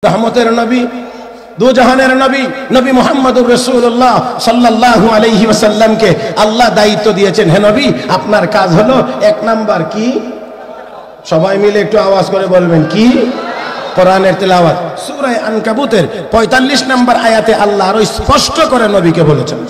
रहमतेर नबी दो जहानेर नबी नबी मुहम्मदुर रसूलुल्लाह सल्लल्लाहु अलैहि वसल्लम के अल्लाह दायित्व दिएছেন হে নবী আপনার কাজ হলো এক নাম্বার কি সবাই মিলে একটু আওয়াজ করে বলবেন কি কোরআনের তেলাওয়াত সূরা আনকাবুতের 45 নম্বর আয়াতে আল্লাহ আরো স্পষ্ট করে নবীকে বলেছেন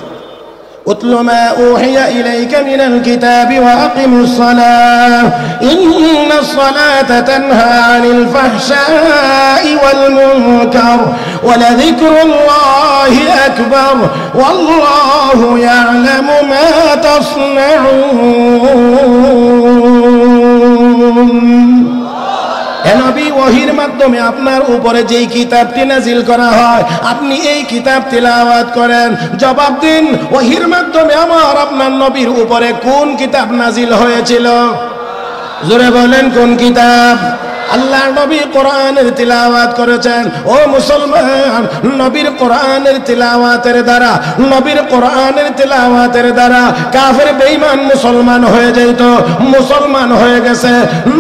أتل ما أوحي إليك من الكتاب وأقم الصلاة إن الصلاة تنهى عن الفحشاء والمنكر ولذكر الله أكبر والله يعلم ما تصنعون নবী ওহীর মাধ্যমে আপনার উপরে যেই কিতাবটি নাজিল করা হয় আপনি এই কিতাব তিলাওয়াত করেন জবাব দিন ওহীর মাধ্যমে আমার আপনার নবীর উপরে কোন কিতাব নাজিল হয়েছিল জোরে বলেন কোন কিতাব আল্লাহ নবী কোরআনের তিলাওয়াত করেছেন ও মুসলমান নবীর কোরআনের তিলাওয়াতের দ্বারা কাফের বেঈমান মুসলমান হয়ে যেত মুসলমান হয়ে গেছে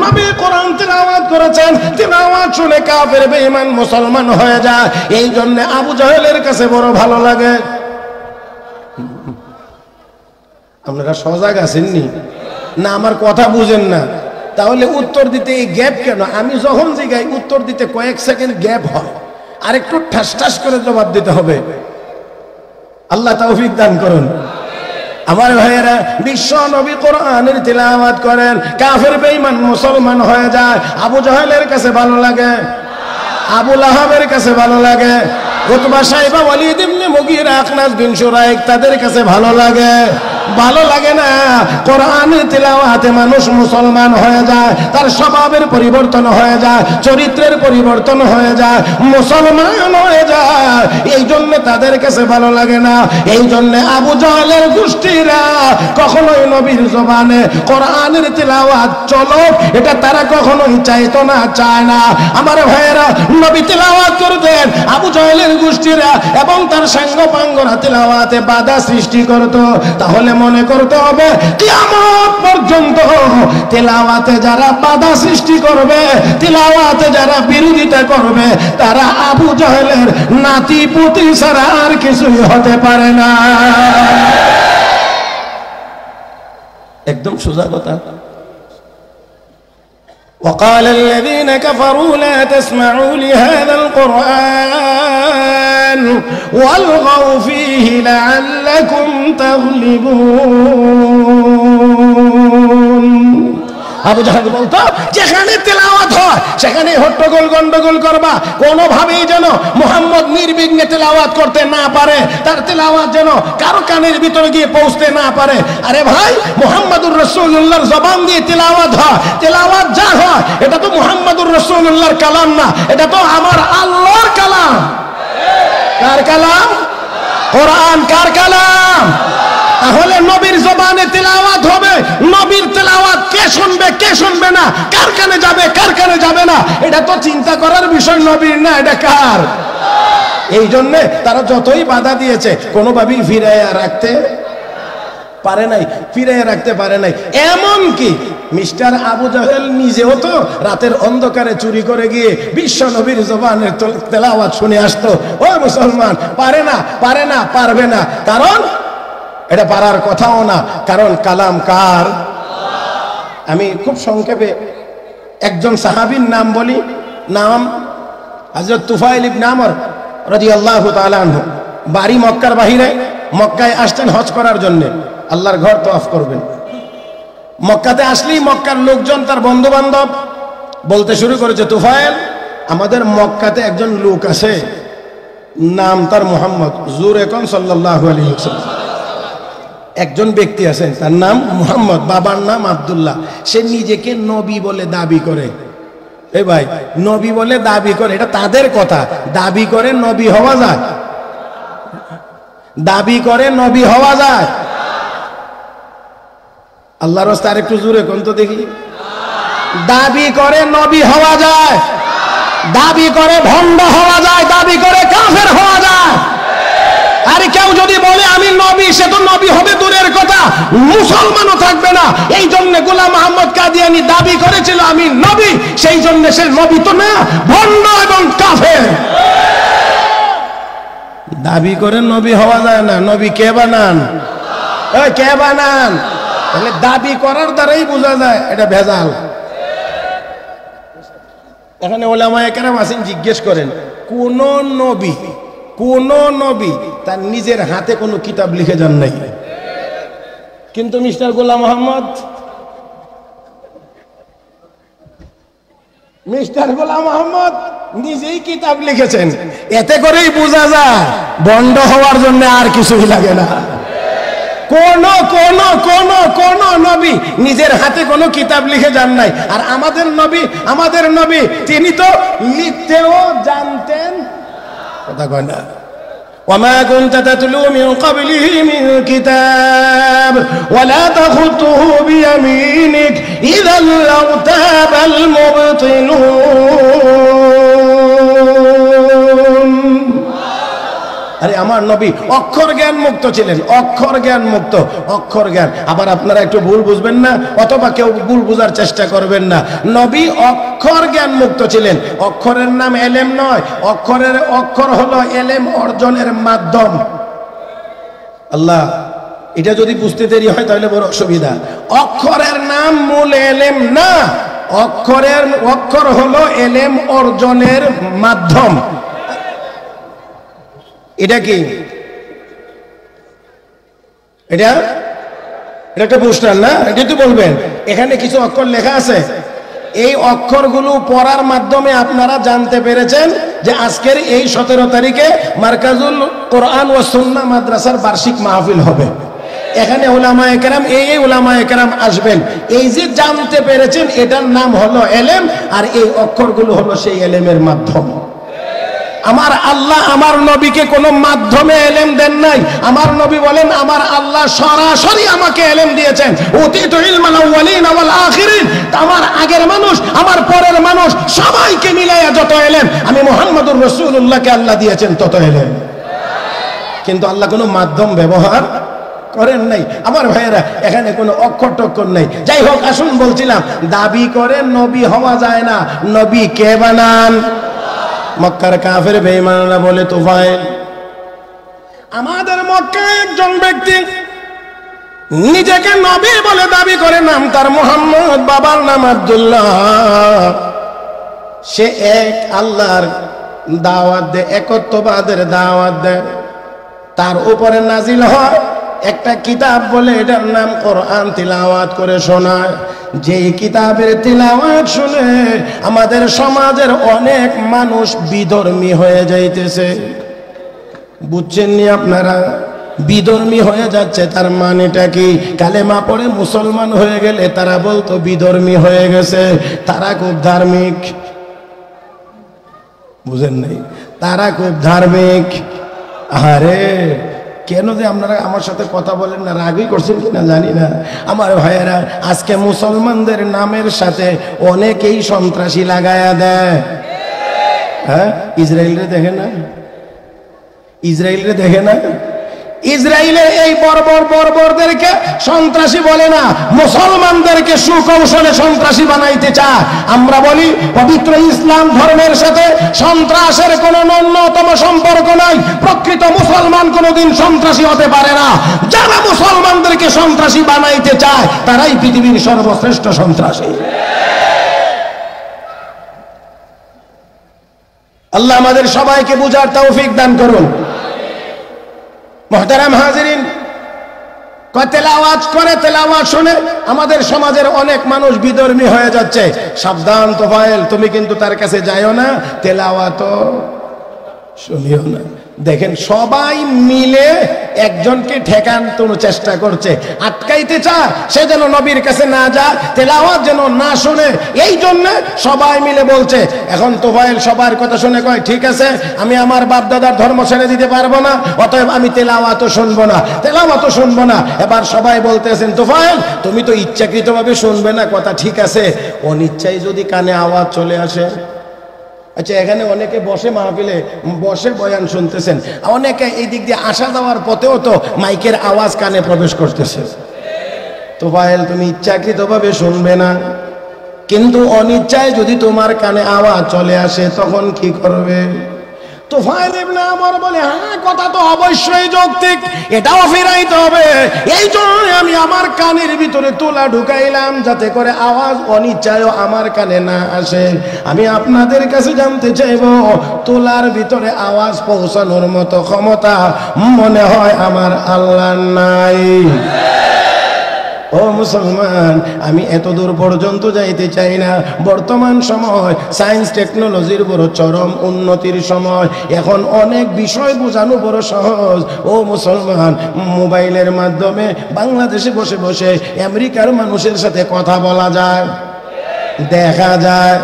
নবী কোরআন তিলাওয়াত করেছেন তিলাওয়াত শুনে কাফের বেঈমান মুসলমান হয়ে যায় এই জন্য আবু জাহেলের কাছে বড় ভালো লাগে আপনারা সজাগ আছেননি না আমার কথা বুঝেন না তাহলে উত্তর দিতে এই গ্যাপ কেন আমি যখন জিগাই উত্তর দিতে কয়েক সেকেন্ড গ্যাপ হয় আর একটু ঠাস ঠাস করে জবাব দিতে হবে আল্লাহ তৌফিক দান করুন আমার ভাইয়েরা বিশ্ব নবী কোরআনের তিলাওয়াত করেন কাফের বেঈমান মুসলমান হয়ে যায় আবু জাহেলের কাছে ভালো লাগে আবু লাহাবের কাছে ভালো লাগে উতবা সাইবা ওয়ালিদ ইবনে মুগীরা আখনাস বিন শুরাইক তাদের কাছে ভালো লাগে না কোরআনের তিলাওয়াতে মানুষ মুসলমান হয়ে যায় তার স্বভাবের পরিবর্তন হয়ে যায় চরিত্রের পরিবর্তন হয়ে যায় মুসলমান হয়ে যায় এই জন্য তাদের কাছে ভালো লাগে না এই জন্য আবু জাহেলের গোষ্ঠীরা কখনোই নবীর জবানে কোরআনের তিলাওয়াত চলো এটা তারা কখনোই চাইতো না চায় না আমার ভাইয়েরা নবী তিলাওয়াত করতেন আবু জাহেলের গোষ্ঠীরা এবং তার সাঙ্গপাঙ্গরা তিলাওয়াতে বাধা সৃষ্টি করত তাহলে মনে করতে হবে কিয়ামত পর্যন্ত তিলাওয়াতে যারা বাধা সৃষ্টি করবে তিলাওয়াতে যারা বিরোধিতা করবে তারা আবু জাহেলের নাতি পুতি ছাড়া আর কিছুই হতে পারে না একদম সোজা কথা وقال الذين كفروا لا تسمعوا لهذا القرآن والغوا فيه لعلكم تغلبون আবু জাহেল বলতো যেখানে তেলাওয়াত হয় সেখানে হট্টগোল গন্ডগোল করবা কোনোভাবেই যেন মুহাম্মদ নির্বিঘ্নে তেলাওয়াত করতে না পারে তার তেলাওয়াত যেন কারো কানের ভিতরে গিয়ে পৌঁছতে না পারে আরে ভাই মুহাম্মদুর রাসূলুল্লাহর জবান দিয়ে তেলাওয়াত হয় তেলাওয়াত যা হয় এটা তো মুহাম্মদুর রাসূলুল্লাহর কালাম না এটা তো আমার আল্লাহর কালাম কার কালাম কোরআন কার কালাম তাহলে নবীর জবানে তেলাওয়াত হবে নবীর তেলাওয়াত কে শুনবে না কার কানে যাবে না এটা তো চিন্তা করার বিষয় নবীর না এটা কার এই জন্য তারা যতই বাধা দিয়েছে কোনোভাবেই ফিরাইয়া রাখতে পারে নাই এমন কি মিস্টার আবু জাহেল নিজেও তো রাতের অন্ধকারে চুরি করে গিয়ে বিশ্ব নবীর জবানের তেলাওয়াত শুনে আসতো ও মুসলমান পারবে না কারণ এটা পারার কথাও না কারণ কালাম কার আমি খুব সংক্ষেপে একজন সাহাবীর নাম বলি নাম হযরত তুফাইল ইবনে আমর রাদিয়াল্লাহু তাআলা আনহু বাড়ি মক্কার বাহিরে মক্কায় আসতেন হজ করার জন্য আল্লাহর ঘর তওয়াফ করবেন মক্কাতে আসলেই মক্কার লোকজন তার বন্ধু বান্ধব বলতে শুরু করেছে তুফাইল আমাদের মক্কাতে একজন লোক আছে নাম তার মুহাম্মদ জোরে কোন সাল্লাল্লাহু আলাইহি ওয়াসাল্লাম একজন ব্যক্তি আছেন তার নাম মুহাম্মদ বাবার নাম আব্দুল্লাহ সে নিজেকে নবী বলে দাবি করে এই ভাই নবী বলে দাবি করে এটা তাদের কথা দাবি করে নবী হওয়া যায় আল্লাহর রাস্তায় আরেকটু জোরে কোন তো দেখি দাবি করে নবী হওয়া যায় দাবি করে ভণ্ড হওয়া যায় দাবি করে কাফের হওয়া যায় আর কেউ যদি বলে আমি নবী, সে তো নবী হবে দূরের কথা, মুসলমানও থাকবে না। এই জন্য গোলাম আহমদ কাদিয়ানী দাবি করেছিল আমি নবী, সেই জন্য সে নবী তো না, ভণ্ড এবং কাফের। দাবি করে নবী হওয়া যায় না। নবী কে বানান? কে বানান? তাহলে দাবি করার দ্বারাই বোঝা যায় এটা ভেজাল। এখানে ওলামায়ে কেরাম আছেন, জিজ্ঞেস করেন কোন নবী তার নিজের হাতে কোনো কিতাব লিখে যান নাই, কিন্তু মিস্টার গোলাম মোহাম্মদ নিজেই কিতাব লিখেছেন। এতে করেই বোঝা যায় বন্ড হওয়ার জন্য আর কিছুই লাগে না। কোন নবী নিজের হাতে কোনো কিতাব লিখে যান নাই। আর আমাদের নবী তিনি তো লিখতেও জানতেন। কথা কয় না? وما كنت تتلو من قبله من كتاب ولا تخطه بيمينك إذا لارتاب المبطلون। আরে আমার নবী অক্ষর জ্ঞান মুক্ত ছিলেন, অক্ষর জ্ঞান। আবার আপনারা একটু ভুল বুঝবেন না, অথবা কেউ ভুল বোঝার চেষ্টা করবেন না। নবী অক্ষর জ্ঞান মুক্ত ছিলেন। অক্ষরের নাম এলেম নয়, অক্ষর হলো এলেম অর্জনের মাধ্যম। আল্লাহ, এটা যদি বুঝতে দেরি হয় তাহলে বড় অসুবিধা। অক্ষরের নাম মূল এলেম না, অক্ষর হলো এলেম অর্জনের মাধ্যম। এটা কি? এটা একটা পোস্টার না? এটা তো বলবেন এখানে কিছু অক্ষর লেখা আছে। এই অক্ষরগুলো পড়ার মাধ্যমে আপনারা জানতে পেরেছেন যে আজকের এই 17 তারিখে মারকাজুল কোরআন ও সুন্নাহ মাদ্রাসার বার্ষিক মাহফিল হবে। এখানে উলামায়ে কেরাম এই উলামায়ে কেরাম আসবেন। এই যে জানতে পেরেছেন এটার নাম হলো এলেম, আর এই অক্ষরগুলো হলো সেই এলেমের মাধ্যম। আমার আল্লাহ আমার নবীকে কোনো মাধ্যমে এলেম দেন নাই। আমার নবী বলেন আমার আল্লাহ সরাসরি আমাকে এলেম দিয়েছেন। উতিতু ইলমাল আউয়ালিন ওয়াল আখিরিন। আমার আগের মানুষ, আমার পরের মানুষ সবাইকে মিলাইয়া যত এলেম আমি মুহাম্মদুর রাসূলুল্লাহকে আল্লাহ দিয়েছেন তত এলেম। কিন্তু আল্লাহ কোনো মাধ্যম ব্যবহার করেন নাই। আমার ভাইয়েরা, এখানে কোনো অক্ষর টক্ষর নেই। যাই হোক, আসুন বলছিলাম দাবি করে নবী হওয়া যায় না। নবী কে বানান? মক্কার কাফের বেঈমানরা বলে তুফাইল। আমাদের মক্কায় একজন ব্যক্তি নিজেকে নবী বলে দাবি করে, নাম তার মুহাম্মদ, বাবার নাম আব্দুল্লাহ। সে এক আল্লাহর দাওয়াত দেয়, একত্ববাদের দাওয়াত দেয়। তার উপরে নাজিল হয় একটা কিতাব, বলে এটার নাম কোরআন, তিলাওয়াত করে শোনায়। যেই কিতাবের তিলাওয়াত শুনে আমাদের সমাজের অনেক মানুষ বিধর্মী হয়ে যাইতেছে। বুঝছেন নি আপনারা? বিধর্মী হয়ে যাচ্ছে, তার মানেটা কি? কালেমা পড়ে মুসলমান হয়ে গেলে তারা বলতো বিধর্মী হয়ে গেছে, তারা খুব ধার্মিক। বুঝেন নাই? তারা খুব ধার্মিক। আরে কেন যে আপনারা আমার সাথে কথা বলেন না, রাগই করছেন কিনা জানি না। আমার ভাইয়েরা, আজকে মুসলমানদের নামের সাথে অনেকেই সন্ত্রাসী লাগায়া দেয়। হ্যাঁ, ইসরায়েলরে দেখে না? ইসরায়েলের এই বর্বরদেরকে সন্ত্রাসী বলে না, মুসলমানদেরকে সুকৌশলে সন্ত্রাসী বানাইতে চায়। আমরা বলি পবিত্র ইসলাম ধর্মের সাথে সন্ত্রাসের কোনো ন্যূনতম সম্পর্ক নাই। প্রকৃত মুসলমান কোনোদিন সন্ত্রাসী হতে পারে না। যারা মুসলমানদেরকে সন্ত্রাসী বানাইতে চায় তারাই পৃথিবীর সর্বশ্রেষ্ঠ সন্ত্রাসী। আল্লাহ আমাদের সবাইকে বুঝার তৌফিক দান করুন। মুহতারাম হাজিরিন, তেলাওয়াত করে, তেলাওয়াত শুনে আমাদের সমাজের অনেক মানুষ বিধর্মী হয়ে যাচ্ছে। সাবধান তোফায়েল, তুমি কিন্তু তার কাছে যাইও না, তেলাওয়াত শুনিও না। দেখেন সবাই মিলে একজনকে ঠেকানোর চেষ্টা করছে, আটকাইতে চায় সে যেন নবীর কাছে না যায়, তেলাওয়াত যেন না শুনে। এই জন্য সবাই মিলে বলছে। এখন তোফায়েল সবার কথা শুনে কয় ঠিক আছে, আমি আমার বাপ দাদার ধর্ম ছেড়ে দিতে পারবো না, অতএব আমি তেলাওয়াতও শুনবো না। এবার সবাই বলতেছেন তোফায়েল তুমি তো ইচ্ছাকৃতভাবে শুনবে না, কথা ঠিক আছে, অনিচ্ছায় যদি কানে আওয়াজ চলে আসে, আচ্ছা, এখানে অনেকে বসে মাহফিলে বসে বয়ান শুনতেছেন, অনেকে এই দিক দিয়ে আসা যাওয়ার পথেও তো মাইকের আওয়াজ কানে প্রবেশ করতেছে। তো ভাইল তুমি ইচ্ছাকৃতভাবে শুনবে না, কিন্তু অনিচ্ছায় যদি তোমার কানে আওয়াজ চলে আসে তখন কি করবে? তুফাইল ইবনে আমর বলে, হ্যাঁ কথা তো অবশ্যই যৌক্তিক, এটাও ফিরাইতে হবে। এই জন্য আমি আমার কানের ভিতরে তুলা ঢুকাইলাম যাতে করে আওয়াজ অনিচ্ছায়ও আমার কানে না আসে। আমি আপনাদের কাছে জানতে চাইব, তুলার ভিতরে আওয়াজ পৌঁছানোর মতো ক্ষমতা মনে হয় আমার আল্লাহর নাই? ও মুসলমান, আমি এত দূর পর্যন্ত যাইতে চাই না। বর্তমান সময় সায়েন্স টেকনোলজির বড় চরম উন্নতির সময়, এখন অনেক বিষয় বোঝানো বড় সহজ। ও মুসলমান, মোবাইলের মাধ্যমে বাংলাদেশে বসে বসে আমেরিকার মানুষের সাথে কথা বলা যায়, দেখা যায়,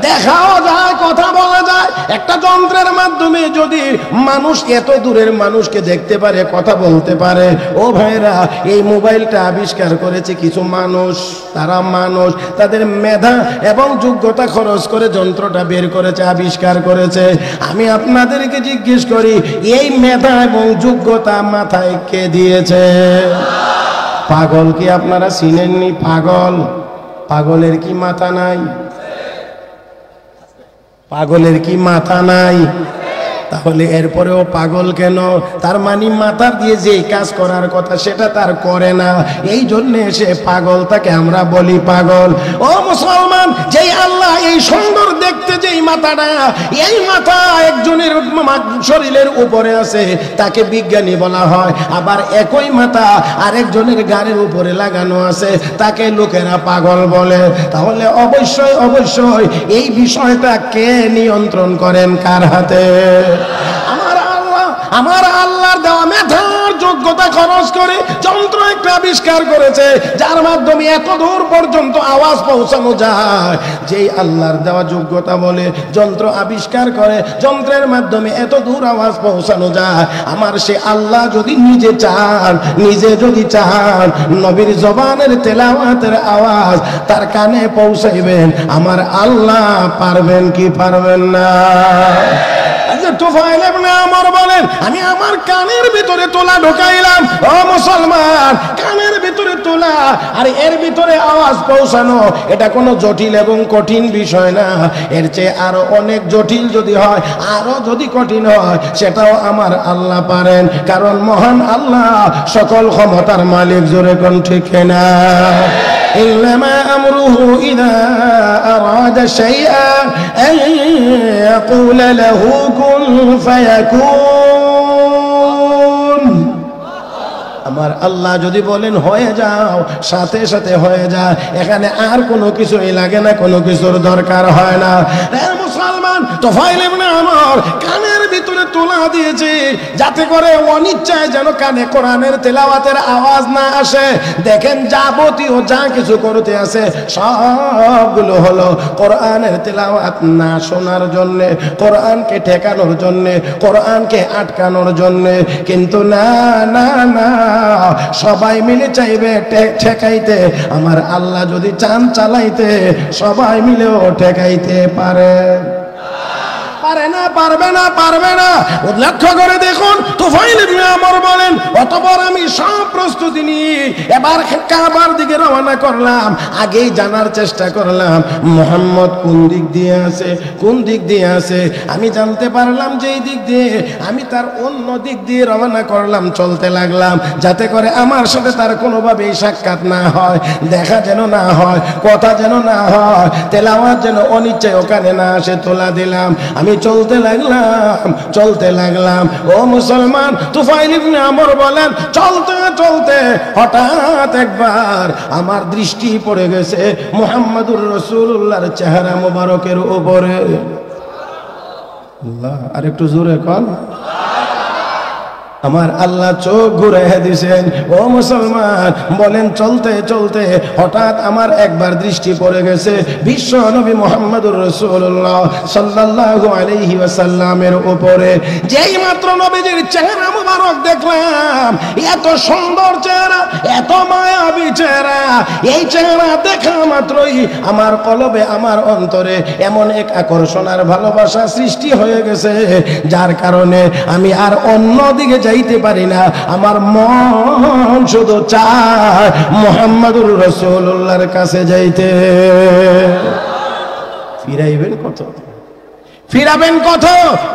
দেখাও যায়, কথা বলা যায়। একটা যন্ত্রের মাধ্যমে যদি মানুষ এত দূরের মানুষকে দেখতে পারে, কথা বলতে পারে, ও ভাইরা, এই মোবাইলটা আবিষ্কার করেছে কিছু মানুষ। তারা মানুষ, তাদের মেধা এবং যোগ্যতা খরচ করে যন্ত্রটা বের করেছে, আবিষ্কার করেছে। আমি আপনাদেরকে জিজ্ঞেস করি, এই মেধা এবং যোগ্যতা মাথায় কে দিয়েছে? পাগল কি আপনারা চিনেননি? পাগল, পাগলের কি মাথা নাই? পাগলের কি মাথা নাই? তাহলে এরপরেও পাগল কেন? তার মানে মাথা দিয়ে যে কাজ করার কথা সেটা তার করে না, এই জন্য সে পাগল, তাকে আমরা বলি পাগল। ও মুসলমান, যেই আল্লাহ এই সুন্দর দেখতে যেই মাথাটা, এই মাথা একজনের শরীরের উপরে আছে তাকে বিজ্ঞানী বলা হয়। আবার একই মাথা আরেকজনের গাড়ির উপরে লাগানো আছে, তাকে লোকেরা পাগল বলে। তাহলে অবশ্যই অবশ্যই এই বিষয়টা কে নিয়ন্ত্রণ করেন? কার হাতে? আমার আল্লাহর দেওয়া মেধার যোগ্যতা খরচ করে যন্ত্র একটা আবিষ্কার করেছে, যার মাধ্যমে এত দূর পর্যন্ত আওয়াজ পৌঁছানো যায়। যেই আল্লাহর দেওয়া যোগ্যতা বলে যন্ত্র আবিষ্কার করে, যন্ত্রের মাধ্যমে এত দূর আওয়াজ পৌঁছানো যায়, আমার সে আল্লাহ যদি নিজে চান, নিজে যদি চান, নবীর জবানের তেলাওয়াতের আওয়াজ তার কানে পৌঁছাইবেন, আমার আল্লাহ পারবেন কি পারবেন না? তুফাইল ইবনে আমর বলেন, আমি আমার কানের ভিতরে তোলা ঢোকাইলাম। ও মুসলমান, কানের ভিতরে তোলা আর এর ভিতরে আওয়াজ পৌঁছানো, এটা কোনো জটিল এবং কঠিন বিষয় না। এর চেয়ে আরো অনেক জটিল যদি হয়, আরো যদি কঠিন হয়, সেটাও আমার আল্লাহ পারেন, কারণ মহান আল্লাহ সকল ক্ষমতার মালিক। জোরে কোন ঠিক না? إنما أمره إذا أراد شيئا أن يقول له كن فيكون। আমার আল্লাহ যদি বলেন হয়ে যাও, সাথে সাথে হয়ে যায়। এখানে আর কোনো কিছুই লাগে না, কোনো কিছুর দরকার হয় না। মুসলমান, তুফাইল ইবনে আমর কানের ভিতরে তোলা দিয়েছে যাতে করে অনিচ্ছায় যেন কানে কোরআনের তেলাওয়াতের আওয়াজ না আসে। দেখেন, যাবতীয় যা কিছু করতে আছে সবগুলো হলো কোরআনের তেলাওয়াত না শোনার জন্য, কোরআনকে ঠেকানোর জন্য, কোরআনকে আটকানোর জন্য। কিন্তু না না না, সবাই মিলে চাইবে ঠেকাইতে, আমার আল্লাহ যদি চান চালাইতে, সবাই মিলেও ঠেকাইতে পারে? পারে না, পারবে না, পারবে না। লক্ষ্য করে দেখুন, তুফাইল ইবনে আমর বলেন, অতঃপর আমি সব প্রস্তুতি নিয়ে এবার কাবার দিকে রওনা করলাম। আগেই জানার চেষ্টা করলাম মুহাম্মদ কোন দিক দিয়ে আছে, কোন দিক দিয়ে আছে। আমি জানতে পারলাম যে এই দিক দিয়ে, আমি তার অন্য দিক দিয়ে রওনা করলাম, চলতে লাগলাম, যাতে করে আমার সাথে তার কোনোভাবেই সাক্ষাৎ না হয়, দেখা যেন না হয়, কথা যেন না হয়, তেলাওয়াত যেন অনিচ্ছায় ওখানে না আসে। তোলা দিলাম, আমি চলতে লাগলাম, চলতে লাগলাম। ও মুসলমান, তুফাইল ইবনে আমর বলেন, চলতে চলতে হঠাৎ একবার আমার দৃষ্টি পড়ে গেছে মুহাম্মদুর রাসূলুল্লাহর চেহারা মোবারকের উপরে। আল্লাহ, আর একটু জোরে কর। আমার আল্লাহ চোখ ঘুরাইয়া দিয়েছেন। ও মুসলমান, বলেন চলতে চলতে হঠাৎ আমার একবার দৃষ্টি পড়ে গেছে বিশ্ব নবী মুহাম্মদুর রাসূলুল্লাহ সাল্লাল্লাহু আলাইহি ওয়াসাল্লামের উপরে। যেই মাত্র নবীজির চেহারা মুবারক দেখলাম, এত সুন্দর চেহারা, এত মায়াবী চেহারা, এই চেহারা দেখা মাত্রই আমার কলবে, আমার অন্তরে এমন এক আকর্ষণ আর ভালোবাসা সৃষ্টি হয়ে গেছে, যার কারণে আমি আর অন্য দিকে যাইতে পারি না। আমার মন শুধু চায় মুহাম্মদুর রাসূলুল্লাহর কাছে যাইতে। ফিরাইবেন কত, ফিরাবেন কত,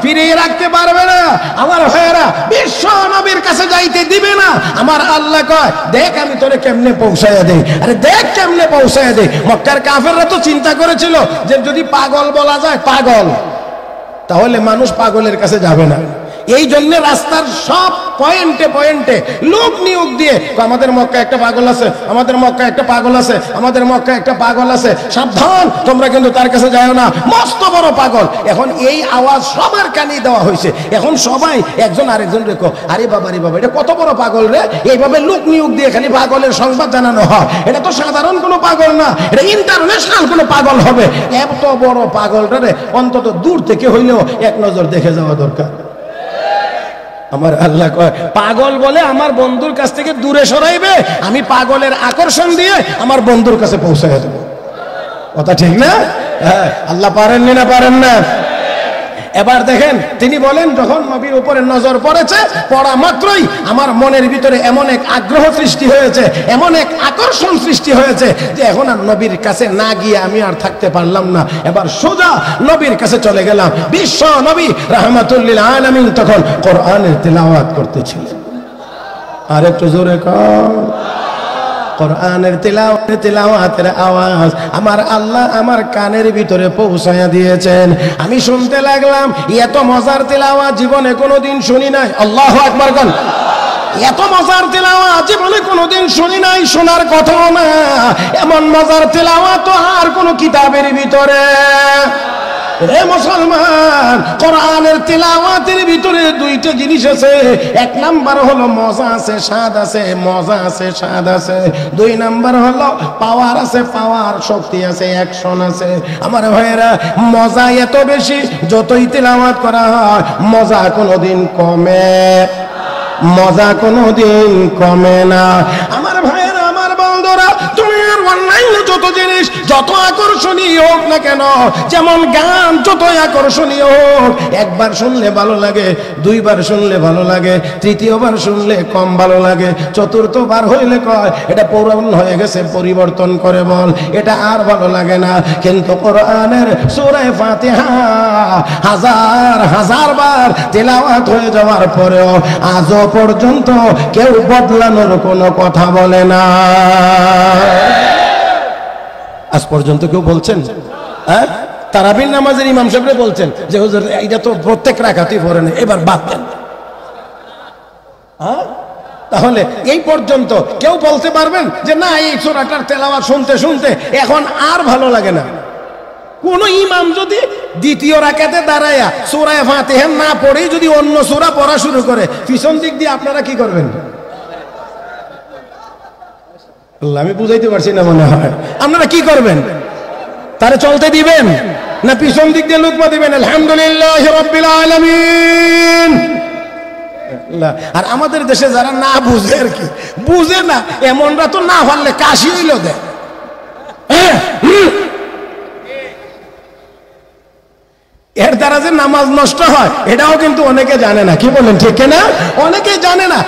ফিরিয়ে রাখতে পারবে না। আমার ভাইয়েরা, বিশ্ব নবীর কাছে যাইতে দিবে না। আমার আল্লাহ কয়, দেখ আমি তোরে কেমনে পৌঁছায়া দেই। আরে দেখ কেমনে পৌঁছায়া দেই। মক্কার কাফেররা তো চিন্তা করেছিল যে যদি পাগল বলা যায় পাগল, তাহলে মানুষ পাগলের কাছে যাবে না। এই জন্য রাস্তার সব পয়েন্টে পয়েন্টে লোক নিয়োগ দিয়ে আমাদের মক্কা একটা পাগল আছে, আমাদের মক্কা একটা পাগল আছে, আমাদের মক্কা একটা পাগল আছে, সাবধান তোমরা কিন্তু তার কাছে যাও না, মস্ত বড় পাগল। এখন এই আওয়াজ সবার কানে দেওয়া হয়েছে। এখন সবাই একজন আরেকজন রেখো, আরে বাবা রে বাবা, এটা কত বড় পাগল রে। এইভাবে লোক নিয়োগ দিয়ে খালি পাগলের সংবাদ জানানো হয়। এটা তো সাধারণ কোনো পাগল না, এটা ইন্টারন্যাশনাল কোনো পাগল হবে। এত বড় পাগলটা রে অন্তত দূর থেকে হইলেও এক নজর দেখে যাওয়া দরকার। আমার আল্লাহ কয়, পাগল বলে আমার বন্ধুর কাছ থেকে দূরে সরাইবে, আমি পাগলের আকর্ষণ দিয়ে আমার বন্ধুর কাছে পৌঁছায় দেবো। কথা ঠিক না? হ্যাঁ, আল্লাহ পারেননি না পারেন না? এবার দেখেন, তিনি বলেন যখন নবীর উপরে নজর পড়েছে, পড়া মাত্রই আমার মনের ভিতরে এমন এক আগ্রহ সৃষ্টি হয়েছে, এমন এক আকর্ষণ সৃষ্টি হয়েছে যে এখন আর নবীর কাছে না গিয়ে আমি আর থাকতে পারলাম না। এবার সোজা নবীর কাছে চলে গেলাম। বিশ্ব নবী রাহমাতুল লিল আলামিন তখন কোরআনের তেলাওয়াত করতেছিলেন। আর একটু জোরে কর, কোরআনের তেলাওয়াতের আওয়াজ আমার আল্লাহ আমার কানের ভিতরে পৌঁছায়া দিয়েছেন। আমি শুনতে লাগলাম, এত মজার তেলাওয়াত জীবনে কোনোদিন শুনি নাই। আল্লাহু আকবার বল। এত মজার তেলাওয়াত জীবনে কোনোদিন শুনি নাই, শোনার কথাও না। এমন মজার তেলাওয়াত তো আর কোনো কিতাবের ভিতরে। রে মুসলমান, কোরআনের তেলাওয়াতের ভিতরে দুইটা জিনিস আছে। এক নাম্বার হলো মজা আছে, স্বাদ আছে, মজা আছে, স্বাদ আছে। দুই নাম্বার হলো পাওয়ার আছে, পাওয়ার, শক্তি আছে, অ্যাকশন আছে। আমার ভাইয়েরা, মজা এত বেশি, যতই তেলাওয়াত করা হয় মজা কোনোদিন কমে, মজা কোনোদিন কমে না। আমার ভাইয়েরা, আমার বন্ধুরা, তুমি আর অনলাইনে যত জিনিস যত আকর্ষণীয় হোক না কেন, যেমন গান যতই আকর্ষণীয় হোক, একবার শুনলে ভালো লাগে, দুইবার শুনলে ভালো লাগে, তৃতীয়বার শুনলে কম ভালো লাগে, চতুর্থবার হইলে কয় এটা পুরান হয়ে গেছে, পরিবর্তন করে বল, এটা আর ভালো লাগে না। কিন্তু কোরআনের সূরা ফাতিহা হাজার হাজার বার তেলাওয়াত হয়ে যাওয়ার পরেও আজও পর্যন্ত কেউ বদলানোর কোনো কথা বলে না। আজ পর্যন্ত কেউ বলছেন? হ্যাঁ, তারাবির নামাজের ইমাম সাহেবরা বলছেন যে হুজুর এটা তো প্রত্যেক রাকাতেই পড়েন, এবার বাদ দেন। হ্যাঁ, তাহলে এই পর্যন্ত কেউ বলতে পারবেন যে না, এই সূরাটার তেলাওয়াত শুনতে শুনতে এখন আর ভালো লাগে না? কোন ইমাম যদি দ্বিতীয় রাকাতে দাঁড়ায়া সূরা ফাতিহা না পড়েই যদি অন্য সূরা পড়া শুরু করে, পিছন দিক দিয়ে আপনারা কি করবেন? আমি বুঝাইতে পারছি না মনে হয়। আপনারা কি করবেন? তারে চলতে দিবেন না পিছন দিক দিয়ে লুকমা দিবেন? আলহামদুলিল্লাহি রাব্বিল আলামিন। আর আমাদের দেশে যারা না বুঝে, আর কি বুঝে না, এমনরা তো না পারলে কাশি হইল দেয়। এর দ্বারা যে নামাজ নষ্ট হয় এটাও কিন্তু অনেকে জানে না। কি বলেন, ঠিক না? অনেকে জানে না।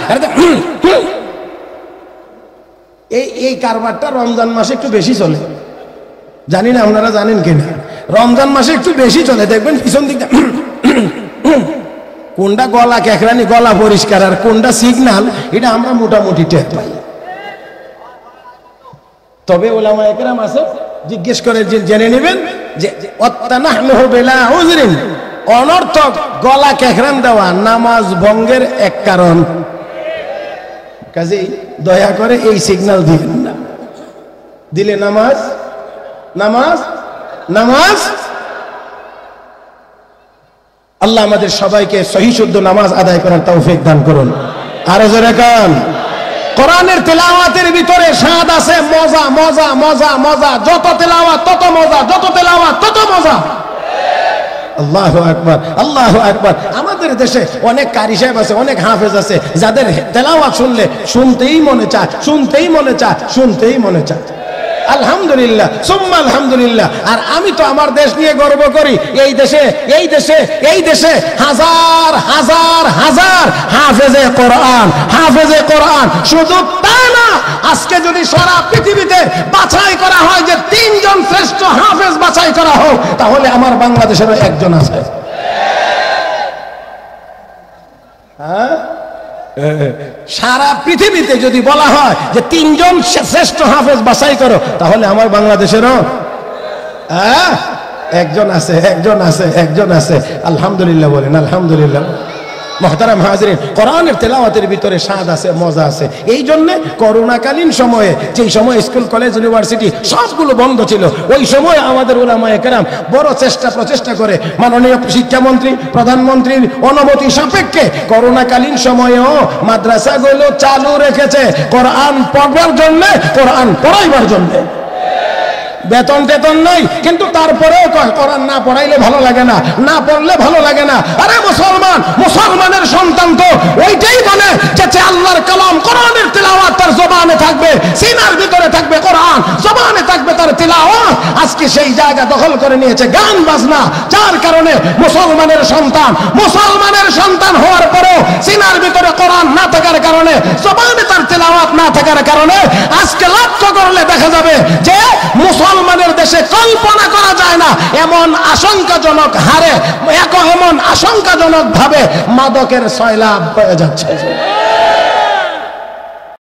এই কারবারটা রমজান মাসে একটু বেশি চলে, জানি না আপনারা জানেন কিনা। রমজান মাসে একটু বেশি চলে, দেখবেন পিছন দিকটা কোনটা গলা কেকরানি, গলা পরিষ্কার, আর কোনটা সিগনাল, এটা আমরা মোটামুটি টের পাই। তবে ওলামায়ে কেরাম আছে, জিজ্ঞেস করে জেনে নেবেন যে অত্তানাহনু বিলা উযরিন, অনর্থক গলা কেকরান দেওয়া নামাজ ভঙ্গের এক কারণ। কাজেই দয়া করে এই সিগন্যাল দিবেন না, দিলে নামাজ নামাজ নামাজ আল্লাহ আমাদের সবাইকে সহি শুদ্ধ নামাজ আদায় করার তৌফিক দান করুন। আরো জোরে কান। কোরআনের তেলাওয়াতের ভিতরে স্বাদ আছে, মজা মজা মজা মজা, যত তেলাওয়াত তত মজা, যত তেলাওয়াত তত মজা। আল্লাহু আকবার, আল্লাহু আকবার। আমাদের দেশে অনেক কারি সাহেব আছে, অনেক হাফেজ আছে, যাদের তেলাওয়াত শুনলে শুনতেই মনে চায়, শুনতেই মনে চায়, শুনতেই মনে চায়। আলহামদুলিল্লাহ, সুম্মা আলহামদুলিল্লাহ। আর আমি তো আমার দেশ নিয়ে গর্ব করি। এই দেশে হাজার হাজার হাজার হাফেজে কোরআন, হাফেজে কোরআন। শুধু তা না, আজকে যদি সারা পৃথিবীতে বাছাই করা হয় যে 3 জন শ্রেষ্ঠ হাফেজ বাছাই করা হোক, তাহলে আমার বাংলাদেশেরও একজন আছে। হ্যাঁ, সারা পৃথিবীতে যদি বলা হয় যে 3 জন শ্রেষ্ঠ হাফেজ বাছাই করো, তাহলে আমার বাংলাদেশেরও একজন আছে, একজন আছে, একজন আছে। আলহামদুলিল্লাহ বলেন, আলহামদুলিল্লাহ। মুহতারাম হাজিরিন, কোরআনের তেলাওয়াতের ভিতরে স্বাদ আছে, মজা আছে। এই জন্য করোনাকালীন সময়ে, যেই সময় স্কুল কলেজ ইউনিভার্সিটি সবগুলো বন্ধ ছিল, ওই সময় আমাদের উলামায়ে কেরাম বড় প্রচেষ্টা করে মাননীয় শিক্ষামন্ত্রী, প্রধানমন্ত্রীর অনুমতি সাপেক্ষে করোনাকালীন সময়েও মাদ্রাসাগুলো চালু রেখেছে কোরআন পড়বার জন্য, কোরআন পড়াইবার জন্য। বেতন টেতন নাই, কিন্তু তারপরেও কোরআন না পড়াইলে ভালো লাগে না, না পড়লে ভালো লাগে না। আরে মুসলমান, মুসলমানের সন্তান তো ওইটাই বলে যে আল্লাহর কালাম, কোরআনের তেলাওয়াত তার জবানে থাকবে, সিনার ভিতরে থাকবে কোরআন, জবানে থাকবে তার তেলাওয়াত। আজকে সেই জায়গা দখল করে নিয়েছে গান বাজনা, যার কারণে মুসলমানের সন্তান হওয়ার পরেও সিনার ভিতরে কোরআন না থাকার কারণে, জবানে তার তেলাওয়াত না থাকার কারণে আজকে লক্ষ্য করলে দেখা যাবে যে মুসলমানের দেশে কল্পনা করা যায় না এমন আশঙ্কাজনক হারে, এমন আশঙ্কাজনক ভাবে মাদকের সয়লাব হয়ে যাচ্ছে।